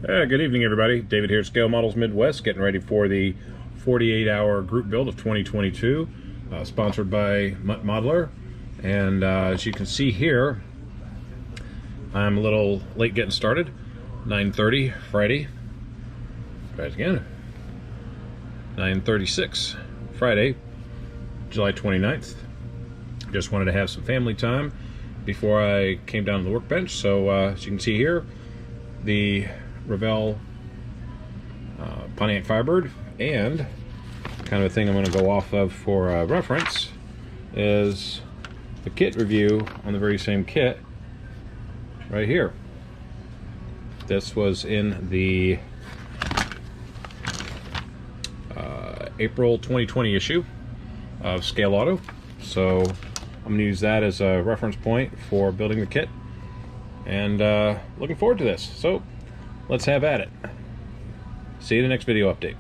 Good evening, everybody. David here at Scale Models Midwest, getting ready for the 48-hour group build of 2022, sponsored by Muitt Modeler. And as you can see here, I'm a little late getting started. 9:30 Friday. Try it again. 9:36 Friday, July 29th. Just wanted to have some family time before I came down to the workbench. So as you can see here, the Revell Pontiac Firebird, and kind of a thing I'm going to go off of for reference is the kit review on the very same kit right here. This was in the April 2020 issue of Scale Auto, so I'm going to use that as a reference point for building the kit, and looking forward to this. So let's have at it. See you in the next video update.